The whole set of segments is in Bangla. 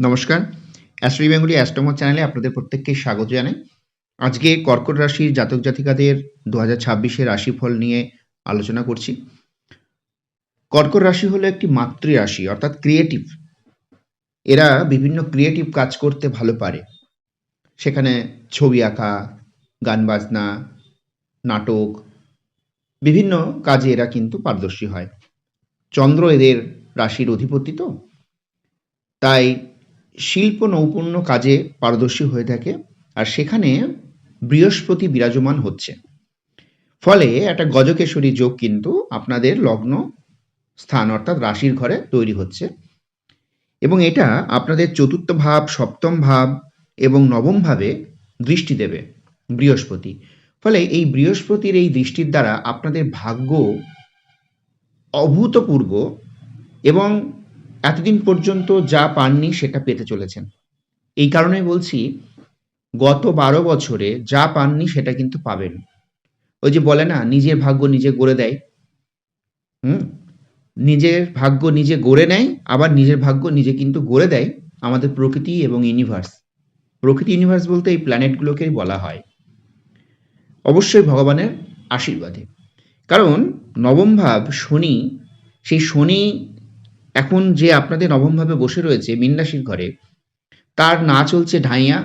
নমস্কার। অ্যাস্ট্রো বেঙ্গলি অ্যাস্ট্রোমো চ্যানেলে আপনাদের প্রত্যেককে স্বাগত জানাই। আজকে কর্কট রাশির জাতক জাতিকাদের ২০২৬ এর রাশিফল নিয়ে আলোচনা করছি। কর্কট রাশি হলো একটি মাতৃরাশি অর্থাৎ ক্রিয়েটিভ। এরা বিভিন্ন ক্রিয়েটিভ কাজ করতে ভালো পারে। সেখানে ছবি আঁকা, গান বাজনা, নাটক, বিভিন্ন কাজে এরা কিন্তু পারদর্শী হয়। চন্দ্র এদের রাশির অধিপতি তো, তাই শিল্প নৈপুণ্য কাজে পারদর্শী হয়ে থাকে। আর সেখানে বৃহস্পতি বিরাজমান হচ্ছে, ফলে একটা গজকেশরী যোগ কিন্তু আপনাদের লগ্ন স্থান অর্থাৎ রাশির ঘরে তৈরি হচ্ছে, এবং এটা আপনাদের চতুর্থ ভাব, সপ্তম ভাব এবং নবম ভাবে দৃষ্টি দেবে বৃহস্পতি। ফলে এই বৃহস্পতির এই দৃষ্টির দ্বারা আপনাদের ভাগ্য অভূতপূর্ব এবং এতদিন পর্যন্ত যা পাননি সেটা পেতে চলেছেন। এই কারণে বলছি, গত ১২ বছরে যা পাননি সেটা কিন্তু পাবেন। ওই যে বলে না, নিজের ভাগ্য নিজে গড়ে দেয়। নিজের ভাগ্য নিজে গড়ে নেয়, আবার নিজের ভাগ্য নিজে কিন্তু গড়ে দেয় আমাদের প্রকৃতি এবং ইউনিভার্স। প্রকৃতি ইউনিভার্স বলতে এই প্ল্যানেটগুলোকেই বলা হয়, অবশ্যই ভগবানের আশীর্বাদে। কারণ নবম ভাব শনি, সেই শনি এখন যে আপনাদের নবম ভাবে বসে রয়েছে মীন রাশির ঘরে, তার না চলছে ঢাইয়া,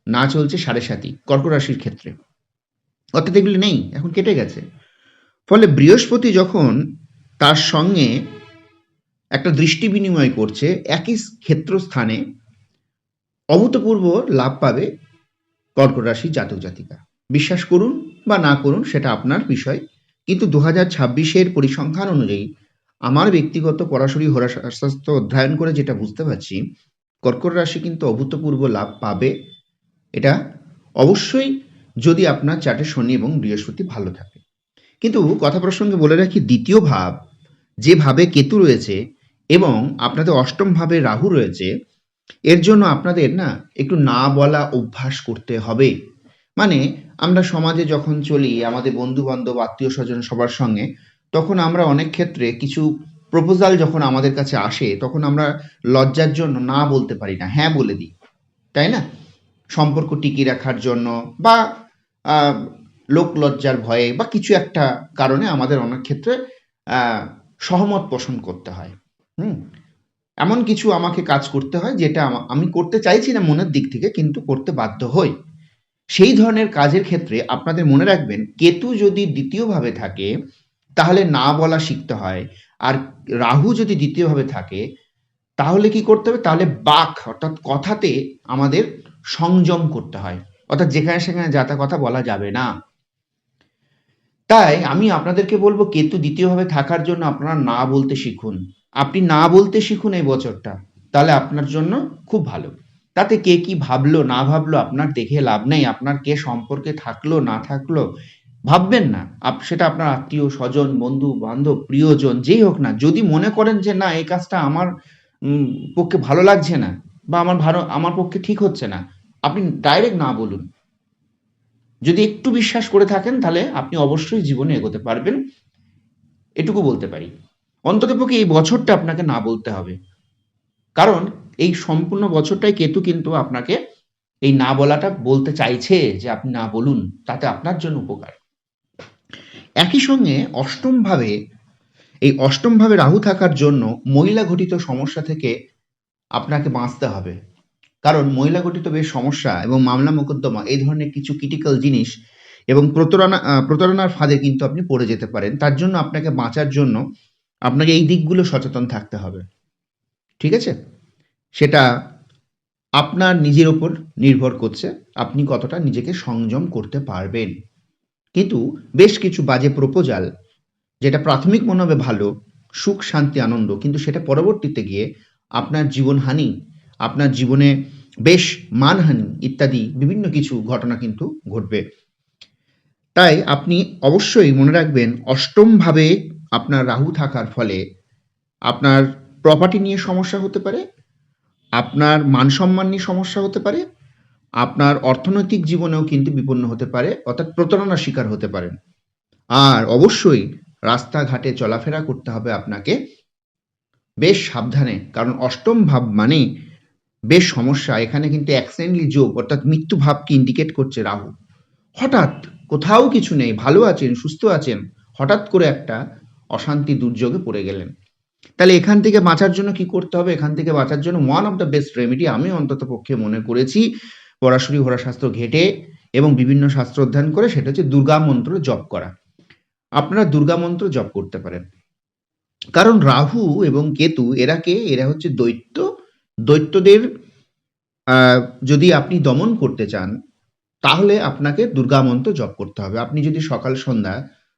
না চলছে সাড়ে সাতি কর্কট রাশির ক্ষেত্রে, অর্থাৎ এগুলি নেই, এখন কেটে গেছে। ফলে বৃহস্পতি যখন তার সঙ্গে একটা দৃষ্টি বিনিময় করছে একই ক্ষেত্রস্থানে, অভূতপূর্ব লাভ পাবে কর্কট রাশির জাতক জাতিকা। বিশ্বাস করুন বা না করুন সেটা আপনার বিষয়, কিন্তু 2026-এর পরিসংখ্যান অনুযায়ী আমার ব্যক্তিগত পরাশরী হোরাশাস্ত্র অধ্যয়ন করে যেটা বুঝতে পারছি, কর্কট রাশি কিন্তু অভূতপূর্ব লাভ পাবে। এটা অবশ্যই যদি আপনার চার্টে শনি এবং বৃহস্পতি ভালো থাকে। কিন্তু কথা প্রসঙ্গে বলে রাখি, দ্বিতীয় ভাব যেভাবে কেতু রয়েছে এবং আপনাদের অষ্টম ভাবে রাহু রয়েছে, এর জন্য আপনাদের না একটু না বলা অভ্যাস করতে হবে। মানে আমরা সমাজে যখন চলি, আমাদের বন্ধু বান্ধব আত্মীয় স্বজন সবার সঙ্গে, তখন আমরা অনেক ক্ষেত্রে কিছু প্রপোজাল যখন আমাদের কাছে আসে, তখন আমরা লজ্জার জন্য না বলতে পারি না, হ্যাঁ বলে দিই, তাই না? সম্পর্ক টিকিয়ে রাখার জন্য বা লোক লজ্জার ভয়ে বা কিছু একটা কারণে আমাদের অনেক ক্ষেত্রে সহমত পোষণ করতে হয়। এমন কিছু আমাকে কাজ করতে হয় যেটা আমি করতে চাইছি না মনের দিক থেকে, কিন্তু করতে বাধ্য হই। সেই ধরনের কাজের ক্ষেত্রে আপনাদের মনে রাখবেন, কেতু যদি দ্বিতীয়ভাবে থাকে তাহলে না বলা শিখতে হয়, আর রাহু যদি দ্বিতীয়ভাবে থাকে তাহলে কি করতে হবে, তাহলে বাক অর্থাৎ কথাতে আমাদের সংযম করতে হয়, অর্থাৎ যেখানে সেখানে যা তা কথা বলা যাবে না। তাই আমি আপনাদেরকে বলবো, কেতু দ্বিতীয়ভাবে থাকার জন্য আপনারা না বলতে শিখুন। আপনি না বলতে শিখুন এই বছরটা, তাহলে আপনার জন্য খুব ভালো। তাতে কে কি ভাবলো না ভাবলো আপনার দেখে লাভ নেই, আপনার কে সম্পর্কে থাকলো না থাকলো ভাববেন না। সেটা আপনার আত্মীয় স্বজন, বন্ধু বান্ধব, প্রিয়জন যেই হোক না, যদি মনে করেন যে না এই কাজটা আমার পক্ষে ভালো লাগছে না বা আমার পক্ষে ঠিক হচ্ছে না, আপনি ডাইরেক্ট না বলুন। যদি একটু বিশ্বাস করে থাকেন তাহলে আপনি অবশ্যই জীবনে এগোতে পারবেন, এটুকু বলতে পারি। অন্ততপক্ষে এই বছরটা আপনাকে না বলতে হবে, কারণ এই সম্পূর্ণ বছরটাই কেতু কিন্তু আপনাকে এই না বলাটা বলতে চাইছে যে আপনি না বলুন, তাতে আপনার জন্য উপকার। একই সঙ্গে অষ্টম ভাবে রাহু থাকার জন্য মহিলা ঘটিত সমস্যা থেকে আপনাকে বাঁচতে হবে, কারণ মহিলা ঘটিত বেশ সমস্যা এবং মামলা মোকদ্দমা এই ধরনের কিছু ক্রিটিক্যাল জিনিস এবং প্রতারণার ফাঁদে কিন্তু আপনি পড়ে যেতে পারেন। তার জন্য আপনাকে বাঁচার জন্য আপনাকে এই দিকগুলো সচেতন থাকতে হবে, ঠিক আছে? সেটা আপনার নিজের ওপর নির্ভর করছে, আপনি কতটা নিজেকে সংযম করতে পারবেন। কিন্তু বেশ কিছু বাজে প্রপোজাল, যেটা প্রাথমিক মনে হবে ভালো, সুখ শান্তি আনন্দ, কিন্তু সেটা পরবর্তীতে গিয়ে আপনার জীবনহানি, আপনার জীবনে বেশ মানহানি ইত্যাদি বিভিন্ন কিছু ঘটনা কিন্তু ঘটবে। তাই আপনি অবশ্যই মনে রাখবেন, অষ্টম ভাবে আপনার রাহু থাকার ফলে আপনার প্রপার্টি নিয়ে সমস্যা হতে পারে, আপনার মান সম্মান নিয়ে সমস্যা হতে পারে, আপনার অর্থনৈতিক জীবনেও কিন্তু বিপন্ন হতে পারে, অর্থাৎ প্রতারণার শিকার হতে পারেন। আর অবশ্যই রাস্তাঘাটে চলাফেরা করতে হবে আপনাকে বেশ সাবধানে, কারণ অষ্টম ভাব মানে বেশ সমস্যা। এখানে কিন্তু অ্যাক্সিডেন্টালি যোগ অর্থাৎ মৃত্যু ভাবকে ইন্ডিকেট করছে রাহু। হঠাৎ কোথাও কিছু নেই, ভালো আছেন, সুস্থ আছেন, হঠাৎ করে একটা অশান্তি দুর্যোগে পড়ে গেলেন। তাহলে এখান থেকে বাঁচার জন্য কি করতে হবে? এখান থেকে বাঁচার জন্য one of the best remedy আমি অন্তত পক্ষে মনে করেছি পরাশরী হোরাশাস্ত্র ঘেঁটে এবং বিভিন্ন শাস্ত্র অধ্যয়ন করে, সেটা হচ্ছে দুর্গা মন্ত্র জপ করা। আপনারা দুর্গা মন্ত্র জপ করতে পারেন। কারণ রাহু এবং কেতু এরা হচ্ছে দৈত্য। দৈত্যদের যদি আপনি দমন করতে চান তাহলে আপনাকে দুর্গা মন্ত্র জপ করতে হবে। আপনি যদি সকাল সন্ধ্যা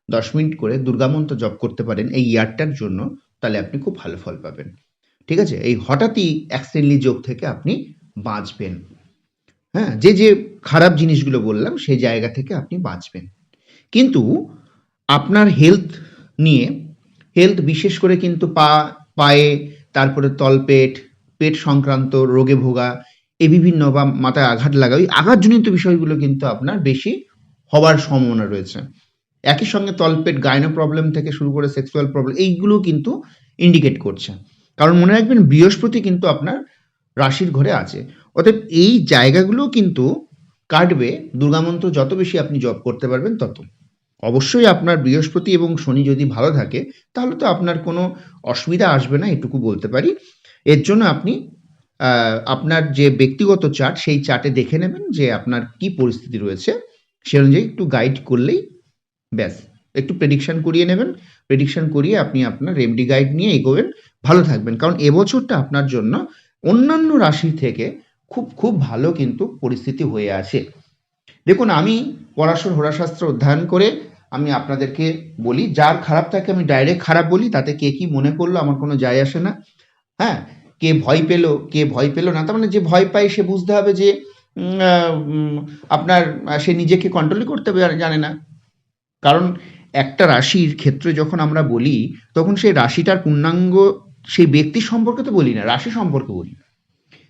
10 মিনিট করে দুর্গা মন্ত্র জপ করতে পারেন এই ইয়ারটার জন্য, তাহলে আপনি খুব ভালো ফল পাবেন। ঠিক আছে? এই হঠাৎই অ্যাক্সিডেন্টালি যোগ থেকে আপনি বাঁচবেন। হ্যাঁ? যে খারাপ জিনিসগুলো বললাম সেই জায়গা থেকে আপনি বাঁচবেন। কিন্তু আপনার নিয়ে হেলথ বিশেষ করে কিন্তু পায়ে, তারপরে তলপেট, পেট সংক্রান্ত রোগে ভোগা, এই বিভিন্ন বা মাথায় আঘাত লাগা, ওই আঘাতজনিত বিষয়গুলো কিন্তু আপনার বেশি হওয়ার সম্ভাবনা রয়েছে। একই সঙ্গে তলপেট, গাইনো প্রবলেম থেকে শুরু করে সেক্সুয়াল প্রবলেম, এইগুলো কিন্তু ইন্ডিকেট করছে। কারণ মনে রাখবেন বৃহস্পতি কিন্তু আপনার রাশির ঘরে আছে। অতএব এই জায়গাগুলো কিন্তু কাটবে দুর্গামন্ত্র যত বেশি আপনি জপ করতে পারবেন তত। অবশ্যই আপনার বৃহস্পতি এবং শনি যদি ভালো থাকে তাহলে তো আপনার কোনো অসুবিধা আসবে না, এটুকু বলতে পারি। এর জন্য আপনি আপনার যে ব্যক্তিগত চার্ট সেই চার্টে দেখে নেবেন যে আপনার কি পরিস্থিতি রয়েছে, সে অনুযায়ী একটু গাইড করলেই ব্যাস। একটু প্রেডিকশন করিয়ে নেবেন, প্রেডিকশন করিয়ে আপনি আপনার রেমেডি গাইড নিয়ে এগোবেন, ভালো থাকবেন। কারণ এবছরটা আপনার জন্য অন্যান্য রাশি থেকে খুব খুব ভালো কিন্তু পরিস্থিতি হয়ে আছে। দেখুন, আমি পরাশর হোরাশাস্ত্র অধ্যয়ন করে আমি আপনাদেরকে বলি, যার খারাপ থাকে আমি ডাইরেক্ট খারাপ বলি, তাতে কে কি মনে করলো আমার কোনো যায় আসে না। হ্যাঁ, কে ভয় পেল কে ভয় পেল না, তার মানে যে ভয় পায় সে বুঝতে হবে যে আপনার সে নিজেকে কন্ট্রোলই করতে জানে না। কারণ একটা রাশির ক্ষেত্রে যখন আমরা বলি তখন সেই রাশিটার পূর্ণাঙ্গ সেই ব্যক্তি সম্পর্কে তো বলি না, রাশি সম্পর্কে বলি।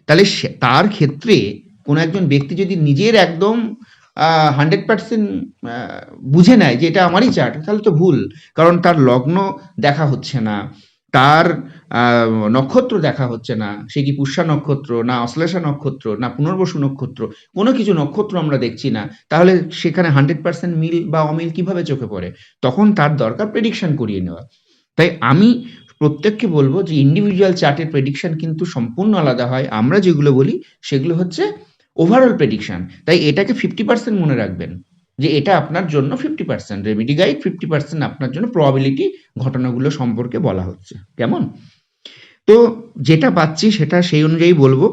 তাহলে তার ক্ষেত্রে কোনো একজন ব্যক্তি যদি নিজের একদম 100% বুঝে নেয় যে এটা আমারই চার্ট, তাহলে তো ভুল। কারণ তার লগ্ন দেখা হচ্ছে না, তার নক্ষত্র দেখা হচ্ছে না, সে কি পুষ্যা নক্ষত্র না অশ্লেষা নক্ষত্র না পুনর্বসু নক্ষত্র, কোনো কিছু নক্ষত্র আমরা দেখছি না, তাহলে সেখানে 100% মিল বা অমিল কিভাবে চোখে পড়ে? তখন তার দরকার প্রেডিকশন করিয়ে নেওয়া। তাই আমি প্রত্যেককে বলবো যে ইন্ডিভিজুয়াল চার্টের প্রেডিকশন কিন্তু সম্পূর্ণ আলাদা হয়। আমরা যেগুলো বলি সেগুলো হচ্ছে ওভারঅল প্রেডিকশন। তাই এটাকে 50% মনে রাখবেন যে এটা আপনার জন্য 50%, রেমেডি গাইড 50% আপনার জন্য প্রবাবিলিটি ঘটনাগুলো সম্পর্কে বলা হচ্ছে। কেমন? তো যেটা পাচ্ছি সেটা সেই অনুযায়ী বলবো।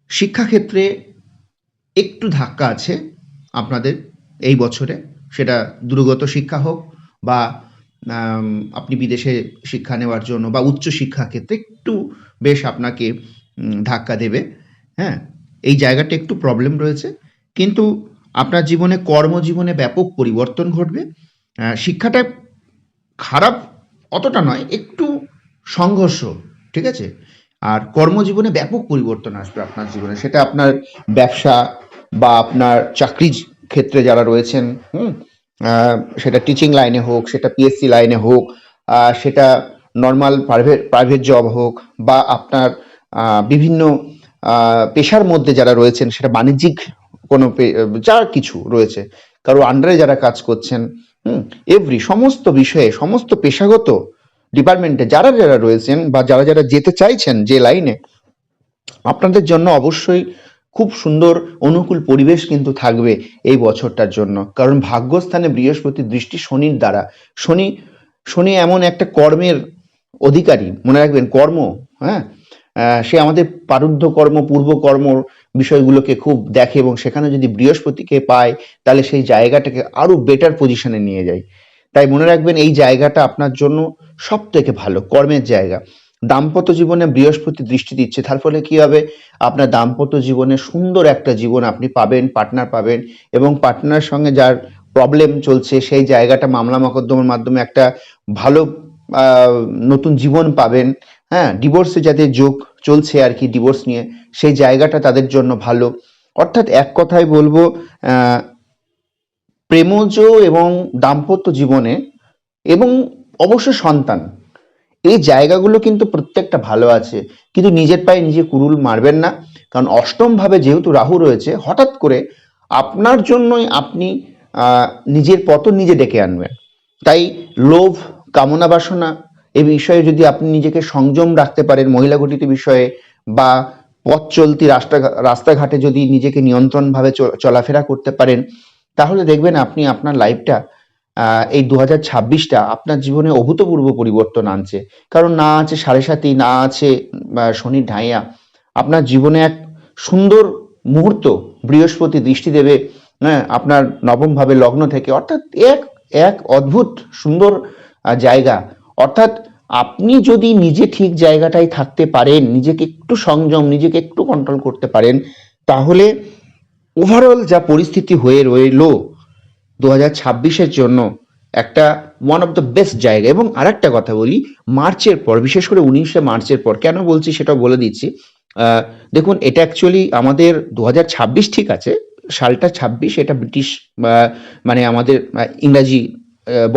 শিক্ষাক্ষেত্রে একটু ধাক্কা আছে আপনাদের এই বছরে, সেটা দূরগত শিক্ষা হোক বা আপনি বিদেশে শিক্ষা নেওয়ার জন্য বা উচ্চ শিক্ষা ক্ষেত্রে একটু বেশ আপনাকে ধাক্কা দেবে। হ্যাঁ, এই জায়গাটা একটু প্রবলেম রয়েছে, কিন্তু আপনার জীবনে কর্মজীবনে ব্যাপক পরিবর্তন ঘটবে। শিক্ষাটা খারাপ অতটা নয়, একটু সংঘর্ষ, ঠিক আছে? আর কর্মজীবনে ব্যাপক পরিবর্তন আসবে আপনার জীবনে, সেটা আপনার ব্যবসা বা আপনার চাকরি ক্ষেত্রে যারা রয়েছেন, সেটা টিচিং লাইনে হোক, সেটা পিএসসি লাইনে হোক, সেটা নর্মাল প্রাইভেট জব হোক, বা আপনার বিভিন্ন পেশার মধ্যে যারা রয়েছেন, সেটা বাণিজ্যিক কোনো যা কিছু রয়েছে, কারো আন্ডারে যারা কাজ করছেন, সমস্ত বিষয়ে সমস্ত পেশাগত ডিপার্টমেন্টে যারা যারা রয়েছেন বা যারা যারা যেতে চাইছেন যে লাইনে, আপনাদের জন্য অবশ্যই খুব সুন্দর অনুকূল পরিবেশ কিন্তু থাকবে এই বছরটার জন্য। কারণ ভাগ্যস্থানে বৃহস্পতির দৃষ্টি শনির দ্বারা, শনি এমন একটা কর্মের অধিকারী, মনে রাখবেন কর্ম, হ্যাঁ, সে আমাদের প্রারব্ধ কর্ম পূর্ব কর্ম বিষয়গুলোকে খুব দেখে, এবং সেখানে যদি বৃহস্পতিকে পায় তাহলে সেই জায়গাটাকে আরো বেটার পজিশনে নিয়ে যায়। তাই মনে রাখবেন এই জায়গাটা আপনার জন্য সব থেকে ভালো কর্মের জায়গা। দাম্পত্য জীবনে বৃহস্পতি দৃষ্টি দিচ্ছে, তার ফলে কি হবে, আপনার দাম্পত্য জীবনে সুন্দর একটা জীবন আপনি পাবেন, পার্টনার পাবেন, এবং পার্টনারের সঙ্গে যার প্রবলেম চলছে সেই জায়গাটা মামলা মকদ্দমার মাধ্যমে একটা ভালো নতুন জীবন পাবেন। হ্যাঁ, ডিভোর্সে যাদের যোগ চলছে আর কি, ডিভোর্স নিয়ে, সেই জায়গাটা তাদের জন্য ভালো। অর্থাৎ এক কথায় বলবো, প্রেমজ এবং দাম্পত্য জীবনে এবং অবশ্য সন্তান, এই জায়গাগুলো কিন্তু প্রত্যেকটা ভালো আছে, কিন্তু নিজের পায়ে নিজে কুড়ুল মারবেন না। কারণ অষ্টম ভাবে যেহেতু রাহু রয়েছে, হঠাৎ করে আপনার জন্যই আপনি নিজের পতন নিজে ডেকে আনবেন। তাই লোভ, কামনা বাসনা এই বিষয়ে যদি আপনি নিজেকে সংযম রাখতে পারেন, মহিলা ঘটিত বিষয়ে বা পথ চলতি রাস্তাঘাটে যদি নিজেকে নিয়ন্ত্রণ ভাবে চলাফেরা করতে পারেন, তাহলে দেখবেন আপনি আপনার লাইফটা এই 2026টা আপনার জীবনে অভূতপূর্ব পরিবর্তন আনছে। কারণ না আছে সাড়ে সাতি, না আছে শনির ঢাইয়া, আপনার জীবনে এক সুন্দর মুহূর্ত বৃহস্পতি দৃষ্টি দেবে, হ্যাঁ, আপনার নবম ভাবে লগ্ন থেকে, অর্থাৎ এক এক অদ্ভুত সুন্দর জায়গা। অর্থাৎ আপনি যদি নিজে ঠিক জায়গাটায় থাকতে পারেন, নিজেকে একটু সংযম, নিজেকে একটু কন্ট্রোল করতে পারেন, তাহলে ওভারঅল যা পরিস্থিতি হয়ে রইলো 2026-এর জন্য একটা ওয়ান অফ দ্য বেস্ট জায়গা। এবং আরেকটা কথা বলি, মার্চের পর, বিশেষ করে 19শে মার্চের পর, কেন বলছি সেটা বলে দিচ্ছি। দেখুন, এটা অ্যাকচুয়ালি আমাদের 2026 ঠিক আছে, সালটা 26, এটা ব্রিটিশ মানে আমাদের ইংরাজি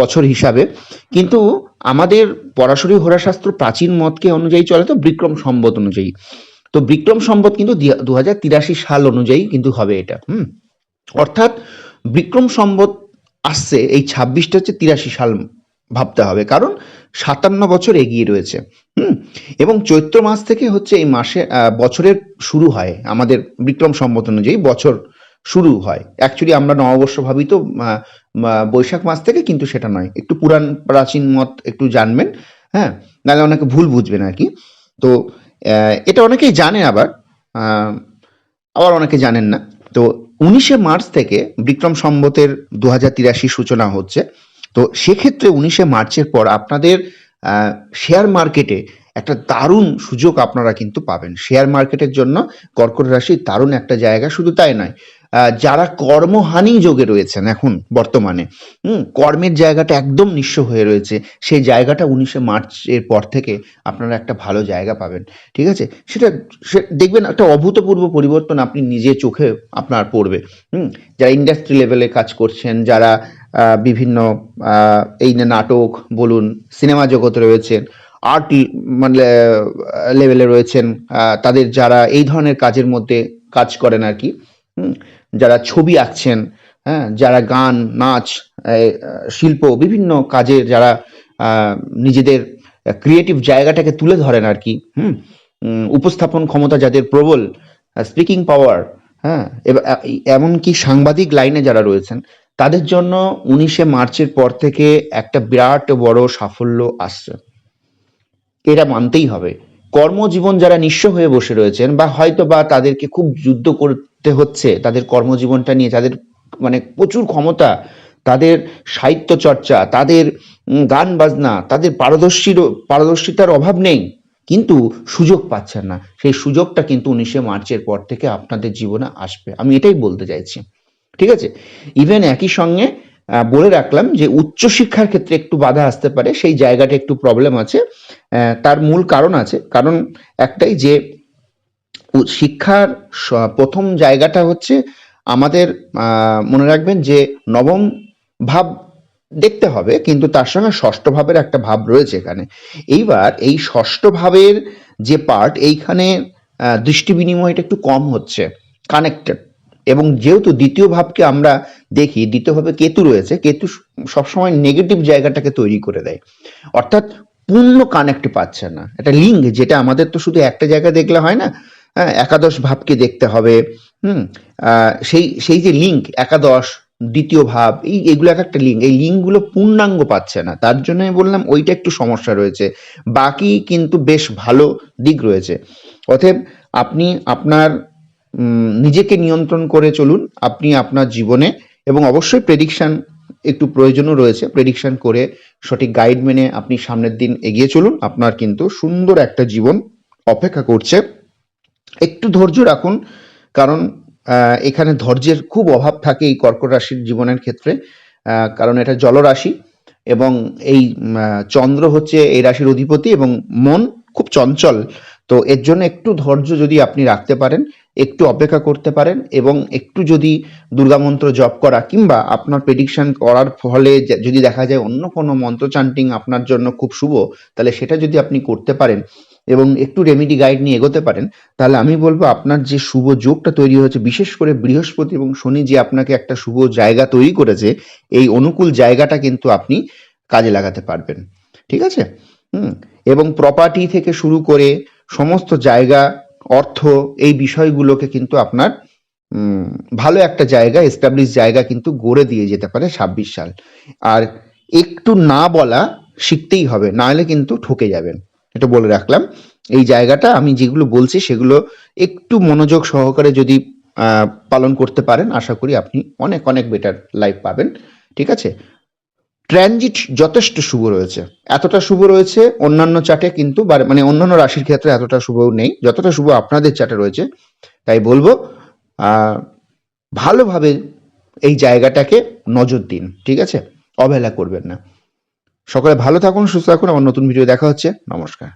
বছর হিসাবে, কিন্তু আমাদের পরাশরী হোরাশাস্ত্র প্রাচীন মতকে অনুযায়ী চলে তো বিক্রম সম্বত অনুযায়ী। তো বিক্রম সম্বত কিন্তু 2083 সাল অনুযায়ী কিন্তু হবে এটা। অর্থাৎ বিক্রম সম্বত আসছে, এই 26টা হচ্ছে 83 সাল ভাবতে হবে, কারণ 57 বছর এগিয়ে রয়েছে। এবং চৈত্র মাস থেকে হচ্ছে এই মাসে বছরের শুরু হয়, আমাদের বিক্রম সম্বত অনুযায়ী বছর শুরু হয়। অ্যাকচুয়ালি আমরা নববর্ষ ভাবি তো বৈশাখ মাস থেকে, কিন্তু সেটা নয়। একটু পুরাণ প্রাচীন মত একটু জানবেন, হ্যাঁ, নাহলে অনেকে ভুল বুঝবেন আর কি। তো এটা অনেকেই জানে, আবার অনেকে জানেন না। তো 19শে মার্চ থেকে বিক্রম সম্বতের 2083 সূচনা হচ্ছে। তো সেক্ষেত্রে 19শে মার্চের পর আপনাদের শেয়ার মার্কেটে একটা দারুণ সুযোগ আপনারা কিন্তু পাবেন। শেয়ার মার্কেটের জন্য কর্কট রাশি দারুণ একটা জায়গা। শুধু তাই নয়, যারা কর্মহানি যোগে রয়েছেন এখন বর্তমানে, কর্মের জায়গাটা একদম নিঃস্ব হয়ে রয়েছে, সেই জায়গাটা 19শে মার্চের পর থেকে আপনারা একটা ভালো জায়গা পাবেন। ঠিক আছে, সেটা দেখবেন একটা অভূতপূর্ব পরিবর্তন আপনি নিজে চোখে আপনার পড়বে। যারা ইন্ডাস্ট্রি লেভেলে কাজ করছেন, যারা বিভিন্ন এই নাটক বলুন, সিনেমা জগতে রয়েছেন, আর্ট মানে লেভেলে রয়েছেন, তাদের যারা এই ধরনের কাজের মধ্যে কাজ করেন আর কি, যারা ছবি আঁকছেন, হ্যাঁ, যারা গান, নাচ, শিল্প, বিভিন্ন কাজের যারা নিজেদের ক্রিয়েটিভ জায়গাটাকে তুলে ধরেন আর কি, উপস্থাপন ক্ষমতা যাদের প্রবল, স্পিকিং পাওয়ার, হ্যাঁ, এমনকি সাংবাদিক লাইনে যারা রয়েছেন, তাদের জন্য 19শে মার্চের পর থেকে একটা বিরাট বড় সাফল্য আসছে, এটা মানতেই হবে। কর্মজীবন যারা নিঃস্ব হয়ে বসে রয়েছেন, বা হয়তো বা তাদেরকে খুব যুদ্ধ করতে হচ্ছে তাদের কর্মজীবনটা নিয়ে, যাদের মানে প্রচুর ক্ষমতা, তাদের সাহিত্য চর্চা, তাদের গান বাজনা, তাদের পারদর্শিতার অভাব নেই, কিন্তু সুযোগ পাচ্ছেন না, সেই সুযোগটা কিন্তু 19শে মার্চের পর থেকে আপনাদের জীবনে আসবে, আমি এটাই বলতে চাইছি। ঠিক আছে, ইভেন একই সঙ্গে বলে রাখলাম যে উচ্চশিক্ষার ক্ষেত্রে একটু বাধা আসতে পারে, সেই জায়গাটা একটু প্রবলেম আছে। তার মূল কারণ আছে, কারণ একটাই, যে শিক্ষার প্রথম জায়গাটা হচ্ছে আমাদের, মনে রাখবেন যে নবম ভাব দেখতে হবে, কিন্তু তার সঙ্গে ষষ্ঠ ভাবের একটা ভাব রয়েছে এখানে। এইবার এই ষষ্ঠ ভাবের যে পার্ট, এইখানে দৃষ্টি বিনিময়টা একটু কম হচ্ছে, কানেক্টেড। এবং যেহেতু দ্বিতীয় ভাবকে আমরা দেখি, দ্বিতীয় ভাবে কেতু রয়েছে, কেতু সবসময় নেগেটিভ জায়গাটাকে তৈরি করে দেয়, অর্থাৎ পূর্ণ কানেক্ট পাচ্ছে না। একটা লিঙ্ক, যেটা আমাদের তো শুধু একটা জায়গা দেখলে হয় না, হ্যাঁ, একাদশ ভাবকে দেখতে হবে। সেই যে লিঙ্ক, একাদশ, দ্বিতীয় ভাব, এগুলো এক একটা লিঙ্ক, এই লিঙ্কগুলো পূর্ণাঙ্গ পাচ্ছে না, তার জন্য বললাম ওইটা একটু সমস্যা রয়েছে, বাকি কিন্তু বেশ ভালো দিক রয়েছে। অতএব আপনি আপনার নিজেকে নিয়ন্ত্রণ করে চলুন আপনি আপনার জীবনে, এবং অবশ্যই প্রেডিকশন একটু প্রয়োজনও রয়েছে, প্রেডিকশন করে সঠিক গাইড মেনে আপনি সামনের দিন এগিয়ে চলুন, আপনার কিন্তু সুন্দর একটা জীবন অপেক্ষা করছে। একটু ধৈর্য রাখুন, কারণ এখানে ধৈর্যের খুব অভাব থাকে এই কর্কট রাশির জীবনের ক্ষেত্রে, কারণ এটা জলরাশি, এবং এই চন্দ্র হচ্ছে এই রাশির অধিপতি, এবং মন খুব চঞ্চল। তো এর জন্য একটু ধৈর্য যদি আপনি রাখতে পারেন, একটু অপেক্ষা করতে পারেন এবং একটু যদি দুর্গা মন্ত্র জপ করা কিংবা আপনার প্রেডিকশন করার ফলে যদি দেখা যায় অন্য কোনো মন্ত্র চান্টিং আপনার জন্য খুব শুভ, তাহলে সেটা যদি আপনি করতে পারেন এবং একটু রেমেডি গাইড নিয়ে এগোতে পারেন, তাহলে আমি বলবো আপনার যে শুভ যোগটা তৈরি হয়েছে, বিশেষ করে বৃহস্পতি এবং শনি যে আপনাকে একটা শুভ জায়গা তৈরি করেছে, এই অনুকূল জায়গাটা কিন্তু আপনি কাজে লাগাতে পারবেন। ঠিক আছে? এবং প্রপার্টি থেকে শুরু করে সমস্ত জায়গা, অর্থ, এই বিষয়গুলোকে কিন্তু আপনার ভালো একটা জায়গা, এস্টাবলিশ জায়গা কিন্তু গড়ে দিয়ে যেতে পারে 26 সাল। আর একটু না বলা শিখতেই হবে, না হলে কিন্তু ঠকে যাবেন, এটা বলে রাখলাম। এই জায়গাটা আমি যেগুলো বলছি সেগুলো একটু মনোযোগ সহকারে যদি পালন করতে পারেন, আশা করি আপনি অনেক অনেক বেটার লাইফ পাবেন। ঠিক আছে? ট্রানজিট যথেষ্ট শুভ রয়েছে, এতটা শুভ রয়েছে অন্যান্য চার্টে কিন্তু, মানে অন্যান্য রাশির ক্ষেত্রে এতটা শুভ নেই যতটা শুভ আপনাদের চার্টে রয়েছে। তাই বলবো ভালোভাবে এই জায়গাটাকে নজর দিন। ঠিক আছে? অবহেলা করবেন না। সকলে ভালো থাকুন, সুস্থ থাকুন। আমার নতুন ভিডিও দেখা হচ্ছে। নমস্কার।